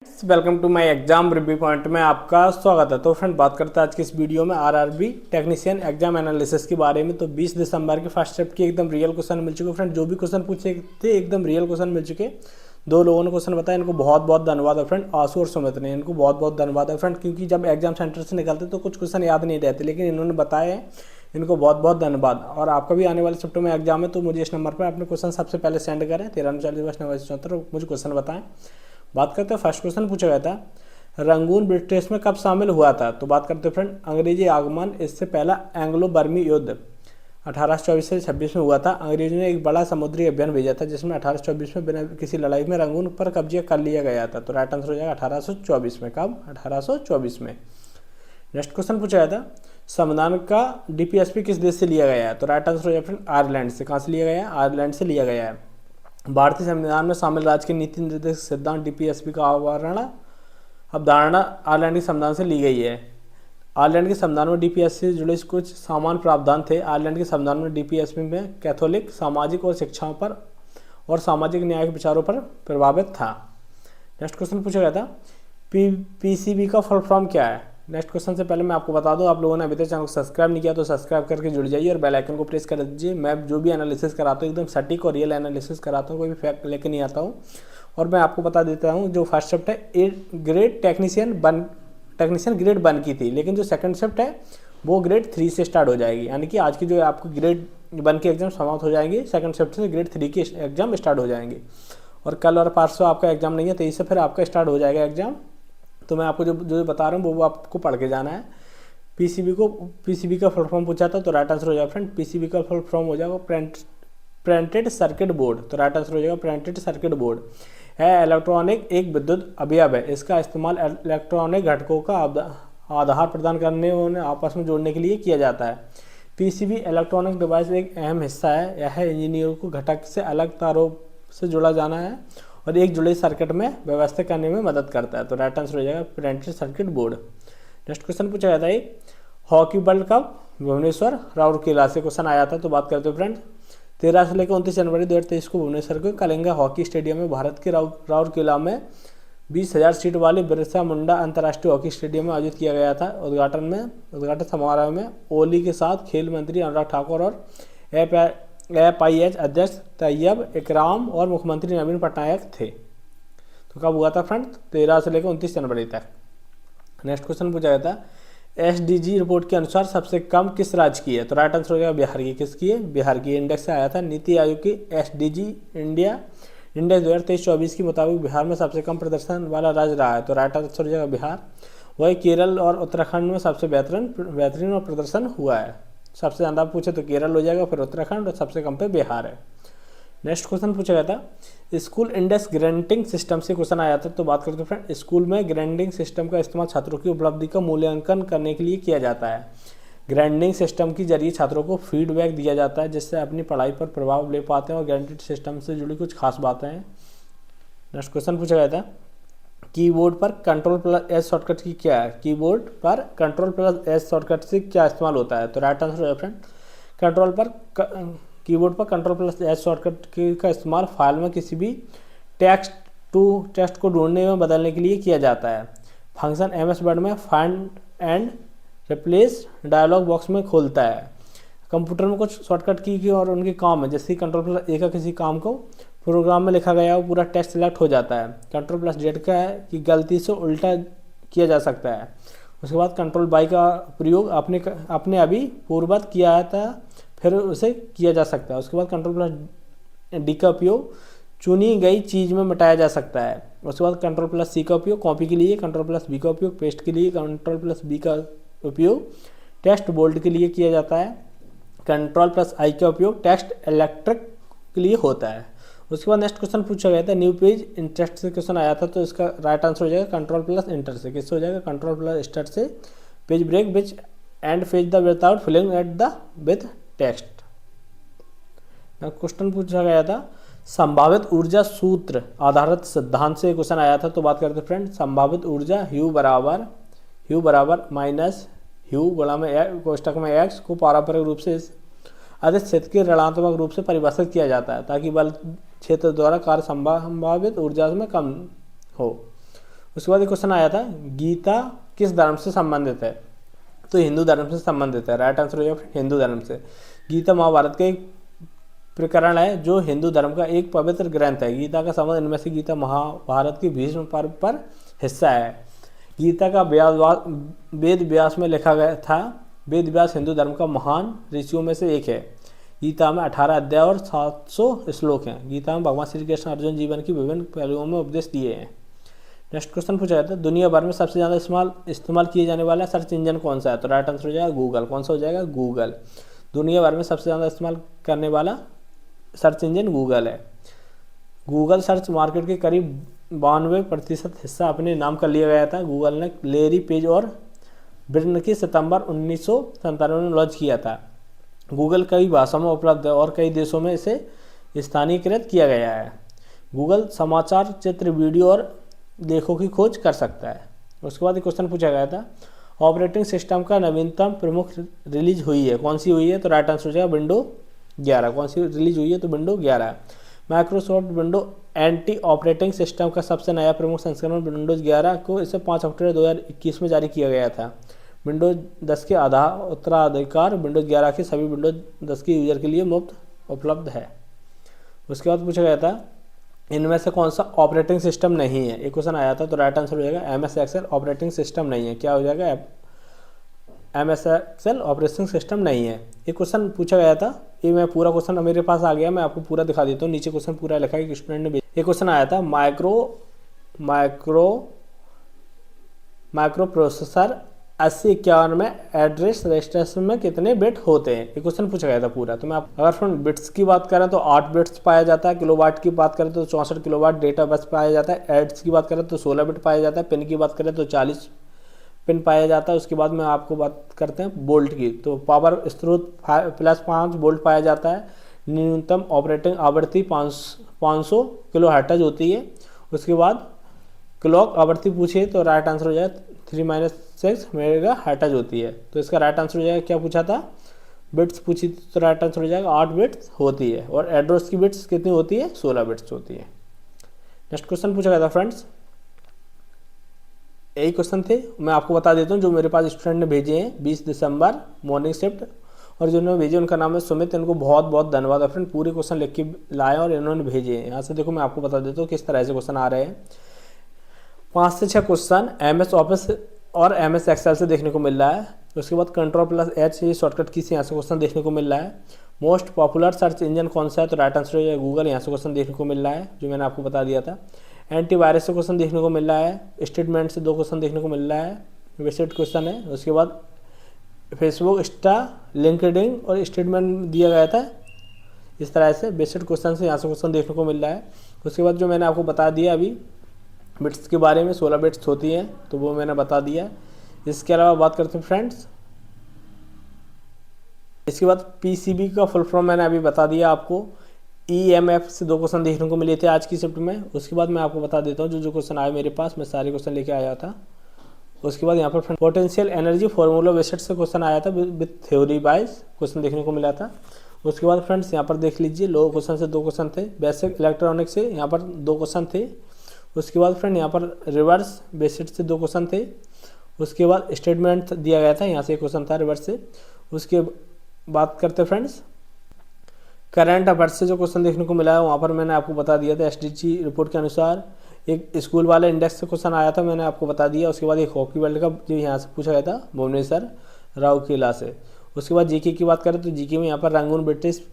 Welcome to my exam review point में आपका स्वागत है। तो फ्रेंड, बात करते हैं आज की इस वीडियो में आरआरबी टेक्नीशियन एग्जाम एनालिसिस के बारे में। तो 20 दिसंबर के फर्स्ट शिफ्ट की एकदम रियल क्वेश्चन मिल चुके। फ्रेंड, जो भी क्वेश्चन पूछे थे एकदम रियल क्वेश्चन मिल चुके। दो लोगों ने क्वेश्चन बताया, इनको बहुत बहुत धन्यवाद है फ्रेंड। आंसू और सुमित ने, इनको बहुत बहुत धन्यवाद है फ्रेंड, क्योंकि जब एग्जाम सेंटर से निकलते तो कुछ क्वेश्चन याद नहीं रहते, लेकिन इन्होंने बताए हैं, इनको बहुत बहुत धन्यवाद। और आपका भी आने वाले शिफ्टों में एग्जाम है तो मुझे इस नंबर पर अपने क्वेश्चन सबसे पहले सेंड करें 9340 मुझे क्वेश्चन बताएं। बात करते हैं, फर्स्ट क्वेश्चन पूछा गया था, रंगून ब्रिटिश में कब शामिल हुआ था। तो बात करते हैं फ्रेंड, अंग्रेजी आगमन इससे पहला एंग्लो बर्मी युद्ध 1824 से 26 में हुआ था। अंग्रेजों ने एक बड़ा समुद्री अभियान भेजा था जिसमें 1824 में बिना किसी लड़ाई में रंगून पर कब्जा कर लिया गया था। तो राइट आंसर हो जाएगा 1824 में। कब? 1824 में। नेक्स्ट क्वेश्चन पूछा गया था, संविधान का डीपीएसपी किस देश से लिया गया है। तो राइट आंसर हो जाएगा फ्रेंड आयरलैंड से। कहाँ से लिया गया है? आयरलैंड से लिया गया है। भारतीय संविधान में शामिल राज्य के नीति निर्देशक सिद्धांत डीपीएसपी का अवधारणा आयरलैंड के संविधान से ली गई है। आयरलैंड के संविधान में डीपीएसपी से जुड़े कुछ सामान्य प्रावधान थे। आयरलैंड के संविधान में डीपीएसपी में कैथोलिक सामाजिक और शिक्षाओं पर और सामाजिक न्याय के विचारों पर प्रभावित था। नेक्स्ट क्वेश्चन पूछा गया था, पीसीबी का फुल फॉर्म क्या है। नेक्स्ट क्वेश्चन से पहले मैं आपको बता दूं, आप लोगों ने अभी तक चैनल को सब्सक्राइब नहीं किया तो सब्सक्राइब करके जुड़ जाइए और बेल आइकन को प्रेस कर दीजिए। मैं जो भी एनालिसिस कराता हूँ एकदम सटीक और रियल एनालिसिस कराता हूँ, कोई भी फैक्ट लेके नहीं आता हूँ। और मैं आपको बता देता हूँ, जो फर्स्ट शिफ्ट है ग्रेड टेक्नीशियन ग्रेड 1 की थी, लेकिन जो सेकंड शिफ्ट है वो ग्रेड 3 से स्टार्ट हो जाएगी। यानी कि आज की जो आपको ग्रेड 1 के एग्जाम समाप्त हो जाएंगे, सेकंड शिफ्ट से ग्रेड 3 के एग्जाम स्टार्ट हो जाएंगे। और कल और परसों आपका एग्जाम नहीं है, 23 से फिर आपका स्टार्ट हो जाएगा एग्जाम। तो मैं आपको जो बता रहा हूँ वो आपको पढ़ के जाना है। पीसीबी का फुल फॉर्म पूछा था, तो राइट आंसर हो जाएगा फ्रेंड पीसीबी का फुल फॉर्म हो जाएगा प्रिंटेड सर्किट बोर्ड। तो राइट आंसर हो जाएगा प्रिंटेड सर्किट बोर्ड है इलेक्ट्रॉनिक एक विद्युत अवयव है। इसका इस्तेमाल इलेक्ट्रॉनिक घटकों का आधार प्रदान करने और आपस में जोड़ने के लिए किया जाता है। पीसीबी इलेक्ट्रॉनिक डिवाइस एक अहम हिस्सा है। यह इंजीनियरों को घटक से अलग तारों से जुड़ा जाना है और एक जुड़े सर्किट में व्यवस्थित करने में मदद करता है। तो राइट आंसर हो जाएगा printed circuit board. Next question पूछा गया था, एक hockey world cup Bhubaneswar Rourkela से क्वेश्चन आया था। तो बात करते हैं फ्रेंड, 13 से लेकर 29 जनवरी 2023 को भुवनेश्वर के कलिंगा हॉकी स्टेडियम में भारत के राउरकेला में 20,000 सीट वाले बिरसा मुंडा अंतर्राष्ट्रीय हॉकी स्टेडियम में आयोजित किया गया था। उद्घाटन समारोह में ओली के साथ खेल मंत्री अनुराग ठाकुर और एफआईएच अध्यक्ष तैयब इकराम और मुख्यमंत्री नवीन पटनायक थे। तो कब हुआ था फ्रेंड? 13 से लेकर 29 जनवरी तक। नेक्स्ट क्वेश्चन पूछा गया था, एसडीजी रिपोर्ट के अनुसार सबसे कम किस राज्य की है। तो राइट आंसर हो जाएगा बिहार की। किसकी है? बिहार की। इंडेक्स से आया था नीति आयोग की एसडीजी इंडिया इंडेक्स 2023-24 के मुताबिक बिहार में सबसे कम प्रदर्शन वाला राज्य रहा है। तो राइट आंसर हो जाएगा बिहार। वही केरल और उत्तराखंड में सबसे बेहतरीन और प्रदर्शन हुआ है। सबसे ज़्यादा पूछे तो केरल हो जाएगा, फिर उत्तराखंड और सबसे कम पे बिहार है। नेक्स्ट क्वेश्चन पूछा गया था, स्कूल इंडेक्स ग्रेडिंग सिस्टम से क्वेश्चन आया था। तो बात करते हैं फ्रेंड, स्कूल में ग्रेडिंग सिस्टम का इस्तेमाल छात्रों की उपलब्धि का मूल्यांकन करने के लिए किया जाता है। ग्रेडिंग सिस्टम के जरिए छात्रों को फीडबैक दिया जाता है जिससे अपनी पढ़ाई पर प्रभाव ले पाते हैं और ग्रेडिंग सिस्टम से जुड़ी कुछ खास बातें हैं। नेक्स्ट क्वेश्चन पूछा गया था, कीबोर्ड पर Ctrl+S शॉर्टकट की क्या है। कीबोर्ड पर Ctrl+S शॉर्टकट से क्या इस्तेमाल होता है। तो राइट आंसर है फ्रेंड कीबोर्ड पर Ctrl+S शॉर्टकट का इस्तेमाल फाइल में किसी भी टेक्स्ट को ढूंढने में बदलने के लिए किया जाता है। फंक्शन एमएस वर्ड में find and replace dialog box में खोलता है। कंप्यूटर में कुछ शॉर्टकट की और उनके काम है, जैसे Ctrl+A का किसी काम को प्रोग्राम में लिखा गया हो पूरा टेक्स्ट सेलेक्ट हो जाता है। Ctrl+Z का है कि गलती से उल्टा किया जा सकता है। उसके बाद Ctrl+Y का प्रयोग अपने अभी पूर्ववत किया था फिर उसे किया जा सकता है। उसके बाद Ctrl+D का उपयोग चुनी गई चीज़ में मिटाया जा सकता है। उसके बाद Ctrl+C का उपयोग कॉपी के लिए, Ctrl+V का उपयोग पेस्ट के लिए, Ctrl+B का उपयोग टेक्स्ट बोल्ड के लिए किया जाता है। Ctrl+I का उपयोग टेक्स्ट इलेक्ट्रिक के लिए होता है। उसके बाद नेक्स्ट क्वेश्चन पूछा गया था, न्यू पेज इंटरेस्ट से क्वेश्चन आया था। तो इसका राइट आंसर हो जाएगा Ctrl+Enter से। किससे हो जाएगा? Ctrl+Enter से। Page break which end page the without filling at the with text. Question पूछा गया था, संभावित ऊर्जा सूत्र आधारित सिद्धांत से क्वेश्चन आया था। तो बात करते हैं फ्रेंड, संभावित ऊर्जा Q बराबर माइनस Q गुणा में कोष्टक में x को पारंपरिक रूप से अधिक क्षेत्र के ऋणात्मक रूप से परिभाषित किया जाता है ताकि बल क्षेत्र द्वारा कार्य संभावित ऊर्जा में कम हो। उसके बाद एक क्वेश्चन आया था गीता किस धर्म से संबंधित है, तो हिंदू धर्म से संबंधित है। राइट आंसर हो जाएगा हिंदू धर्म से। गीता महाभारत का एक प्रकरण है जो हिंदू धर्म का एक पवित्र ग्रंथ है। गीता का संबंध इनमें से गीता महाभारत की भीष्म पर्व पर हिस्सा है। गीता का वेद व्यास में लिखा गया था। वेद व्यास हिंदू धर्म का महान ऋषियों में से एक है। गीता में 18 अध्याय और 700 श्लोक हैं। गीता में भगवान श्री कृष्ण अर्जुन जीवन की विभिन्न पहलुओं में उपदेश दिए हैं। नेक्स्ट क्वेश्चन पूछा जाता है दुनिया भर में सबसे ज़्यादा इस्तेमाल किए जाने वाला सर्च इंजन कौन सा है, तो राइट आंसर हो जाएगा गूगल। कौन सा हो जाएगा, गूगल। दुनिया भर में सबसे ज़्यादा इस्तेमाल करने वाला सर्च इंजन गूगल है। गूगल सर्च मार्केट के करीब 92% हिस्सा अपने नाम कर लिया गया था। गूगल ने लेरी पेज और ब्रिन की सितंबर 1997 में लॉन्च किया था। गूगल कई भाषाओं में उपलब्ध है और कई देशों में इसे स्थानीयकृत किया गया है। गूगल समाचार, चित्र, वीडियो और लेखों की खोज कर सकता है। उसके बाद एक क्वेश्चन पूछा गया था ऑपरेटिंग सिस्टम का नवीनतम प्रमुख रिलीज हुई है, कौन सी हुई है, तो राइट आंसर हो जाएगा विंडो 11। कौन सी रिलीज हुई है, तो window 11। Microsoft window anti operating system का सबसे नया प्रमुख संस्करण विंडोज़ 11 को इसे 5 अक्टूबर 2021 में जारी किया गया था। विंडोज़ 10 के उत्तराधिकार विंडोज़ 11 के सभी विंडोज़ 10 के यूजर के लिए मुफ्त उपलब्ध है। उसके बाद पूछा गया था इनमें से कौन सा ऑपरेटिंग सिस्टम नहीं है, एक क्वेश्चन आया था, तो राइट आंसर हो जाएगा MS एक्सेल ऑपरेटिंग सिस्टम नहीं है। क्या हो जाएगा, MS एक्सेल ऑपरेटिंग सिस्टम नहीं है। एक क्वेश्चन पूछा गया था, ये मैं पूरा क्वेश्चन मेरे पास आ गया, मैं आपको पूरा दिखा देता हूँ। नीचे क्वेश्चन पूरा लिखा है कि स्टूडेंट ने एक क्वेश्चन आया था माइक्रो प्रोसेसर 8051 में एड्रेस रजिस्ट्रेशन में कितने बिट होते हैं, ये क्वेश्चन पूछा गया था पूरा। तो मैं अगर फ्रेंड बिट्स की बात करें तो 8 बिट्स पाया जाता है। किलोवाट की बात करें तो 64 किलोवाट डेटा बस पाया जाता है। एड्स की बात करें तो 16 बिट पाया जाता है। पिन की बात करें तो 40 पिन पाया जाता है। उसके बाद में आपको बात करते हैं बोल्ट की, तो पावर स्रोत +5 वोल्ट पाया जाता है। न्यूनतम ऑपरेटिंग आवृत्ति 500 किलो हर्ट्ज होती है। उसके बाद क्लॉक आवृत्ति पूछिए तो राइट आंसर हो जाएगा 3-6 मेगा हर्ट्ज होती है। तो इसका राइट आंसर हो जाएगा, क्या पूछा था, बिट्स पूछी तो राइट आंसर हो जाएगा 8 बिट्स होती है। और एड्रेस की बिट्स कितनी होती है, 16 बिट्स होती है। नेक्स्ट क्वेश्चन पूछा गया था फ्रेंड्स, यही क्वेश्चन थे, मैं आपको बता देता हूँ जो मेरे पास स्टूडेंट ने भेजे हैं 20 दिसंबर मॉर्निंग शिफ्ट, और जिन्होंने भेजे उनका नाम है सुमित। इनको बहुत बहुत धन्यवाद फ्रेंड, पूरे क्वेश्चन लिख के लाए और इन्होंने भेजे हैं। यहाँ से देखो मैं आपको बता देता हूँ किस तरह से क्वेश्चन आ रहे हैं। 5 से 6 क्वेश्चन MS ऑफिस और MS एक्सेल से देखने को मिल रहा है। उसके बाद Ctrl+H ये शॉर्टकट की से यहाँ से क्वेश्चन देखने को मिल रहा है। मोस्ट पॉपुलर सर्च इंजन कौन सा है, तो राइट आंसर हो जाएगा गूगल। यहाँ से क्वेश्चन देखने को मिल रहा है जो मैंने आपको बता दिया था। एंटीवायरस से क्वेश्चन देखने को मिल रहा है। स्टेटमेंट से 2 क्वेश्चन देखने को मिल रहा है, बेसिक क्वेश्चन है। उसके बाद फेसबुक, इंस्टा, लिंक्डइन और स्टेटमेंट दिया गया था। इस तरह से बेसिक क्वेश्चन से यहाँ से क्वेश्चन देखने को मिल रहा है। उसके बाद जो मैंने आपको बता दिया अभी बिट्स के बारे में, 16 बिट्स होती हैं, तो वो मैंने बता दिया। इसके अलावा बात करते हैं फ्रेंड्स, इसके बाद PCB का फुल फॉर्म मैंने अभी बता दिया आपको। EMF से 2 क्वेश्चन देखने को मिले थे आज की शिफ्ट में। उसके बाद मैं आपको बता देता हूँ जो क्वेश्चन आए मेरे पास, मैं सारे क्वेश्चन लेके आया था। उसके बाद यहाँ पर पोटेंशियल एनर्जी फॉर्मूला बेसिड से क्वेश्चन आया था विद थ्योरी वाइज क्वेश्चन देखने को मिला था। उसके बाद फ्रेंड्स यहाँ पर देख लीजिए लो क्वेश्चन से 2 क्वेश्चन थे। बेसिक इलेक्ट्रॉनिक्स से यहाँ पर 2 क्वेश्चन थे। उसके बाद फ्रेंड यहाँ पर रिवर्स बेसिड से 2 क्वेश्चन थे। उसके बाद स्टेटमेंट दिया गया था, यहाँ से एक क्वेश्चन था रिवर्स से। उसके बात करते फ्रेंड्स करंट अफेयर्स से जो क्वेश्चन देखने को मिला है, वहाँ पर मैंने आपको बता दिया था SDG रिपोर्ट के अनुसार एक स्कूल वाले इंडेक्स से क्वेश्चन आया था, मैंने आपको बता दिया। उसके बाद एक हॉकी वर्ल्ड कप जो यहाँ से पूछा गया था भुवनेश्वर राउरकेला से। उसके बाद जीके की बात करें तो जीके में यहाँ पर रंगून ब्रिटिश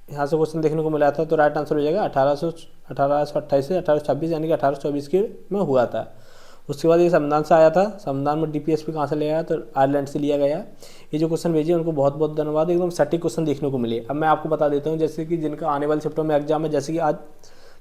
यहाँ से क्वेश्चन देखने को मिला था, तो राइट आंसर हो जाएगा 1828 से 1826 यानी कि 1824 के में हुआ था। उसके बाद ये संविधान से आया था, संविधान में DPSP कहाँ से लिया, तो आयरलैंड से लिया गया। ये जो क्वेश्चन भेजे उनको बहुत बहुत धन्यवाद, एकदम सटीक क्वेश्चन देखने को मिले। अब मैं आपको बता देता हूँ जैसे कि जिनका आने वाले शिफ्टों में एग्जाम है, जैसे कि आज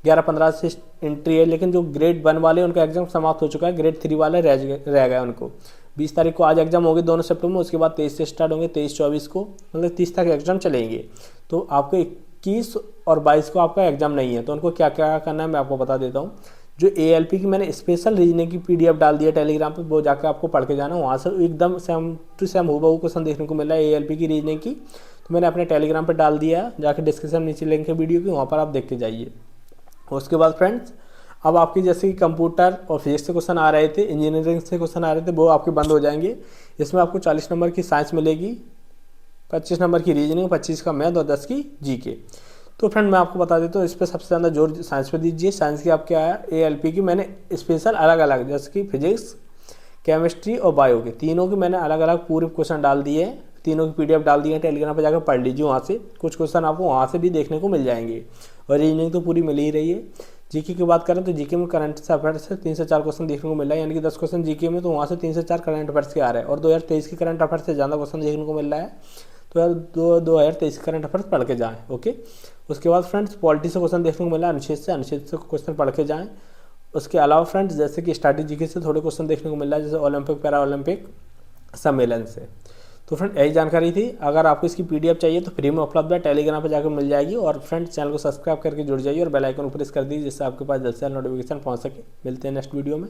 11-15 से एंट्री है, लेकिन जो ग्रेड 1 वाले उनका एग्जाम समाप्त हो चुका है, ग्रेड 3 वाले रह गए उनको। 20 तारीख को आज एग्जाम होंगे दोनों शिफ्टों में। उसके बाद 23 से स्टार्ट होंगे, 23-24 को, मतलब 30 तक एग्जाम चलेंगे। तो आपको 21 और 22 को आपका एग्जाम नहीं है, तो उनको क्या क्या करना है मैं आपको बता देता हूँ। जो ALP की मैंने स्पेशल रीजनिंग की PDF डाल दिया टेलीग्राम पे, वो जाकर आपको पढ़ के जाना, वहाँ से एकदम सेम टू सेम हूबहू क्वेश्चन देखने को मिल रहा है ALP की रीजनिंग की। तो मैंने अपने टेलीग्राम पे डाल दिया, जाकर डिस्क्रिप्शन नीचे लिंक है वीडियो की, वहाँ पर आप देख के जाइए। उसके बाद फ्रेंड्स अब आपकी जैसे कि कंप्यूटर और फिजिक्स से क्वेश्चन आ रहे थे, इंजीनियरिंग से क्वेश्चन आ रहे थे, वो आपके बंद हो जाएंगे। इसमें आपको 40 नंबर की साइंस मिलेगी, 25 नंबर की रीजनिंग, 25 का मैथ और 10 की जीके। तो फ्रेंड मैं आपको बता देता हूँ, इस पर सबसे ज़्यादा जोर साइंस पे दीजिए। साइंस की आपके आया ALP की मैंने स्पेशल अलग अलग, जैसे कि फिजिक्स, केमिस्ट्री और बायो के तीनों की मैंने अलग अलग पूरे क्वेश्चन डाल दिए हैं, तीनों की PDF डाल दी है। टेलीग्राम पर जाकर पढ़ लीजिए, वहाँ से कुछ क्वेश्चन आपको वहाँ से भी देखने को मिल जाएंगे। और रीजनिंग तो पूरी मिल ही रही है। जीके की बात करें तो जीके में करंट अफेयर्स से 3 से 4 क्वेश्चन देखने को मिल रहा है, यानी कि 10 क्वेश्चन जीके में, तो वहाँ से 3 से 4 करंट अफेयर्स के आ रहे हैं। और 2023 की करंट अफेयर्स से ज़्यादा क्वेश्चन देखने को मिल रहा है। तो यार 2023 करंट अफेयर्स पढ़ के जाएँ। ओके, उसके बाद फ्रेंड्स पॉलिटी से क्वेश्चन देखने को मिला है, अनुच्छेद से क्वेश्चन पढ़ के जाएँ। उसके अलावा फ्रेंड्स जैसे कि स्ट्रैटेजी से थोड़े क्वेश्चन देखने को मिल रहा है, जैसे ओलंपिक पैरा ओलंपिक सम्मेलन से। तो फ्रेंड यही जानकारी थी। अगर आपको इसकी PDF चाहिए तो फ्री में उपलब्ध है, टेलीग्राम पर जाकर मिल जाएगी। और फ्रेंड्स चैनल को सब्सक्राइब करके जुड़ जाइए और बेल आइकन को प्रेस कर दीजिए, जिससे आपके पास जल्द से जल्द नोटिफिकेशन पहुंच सके। मिलते हैं नेक्स्ट वीडियो में।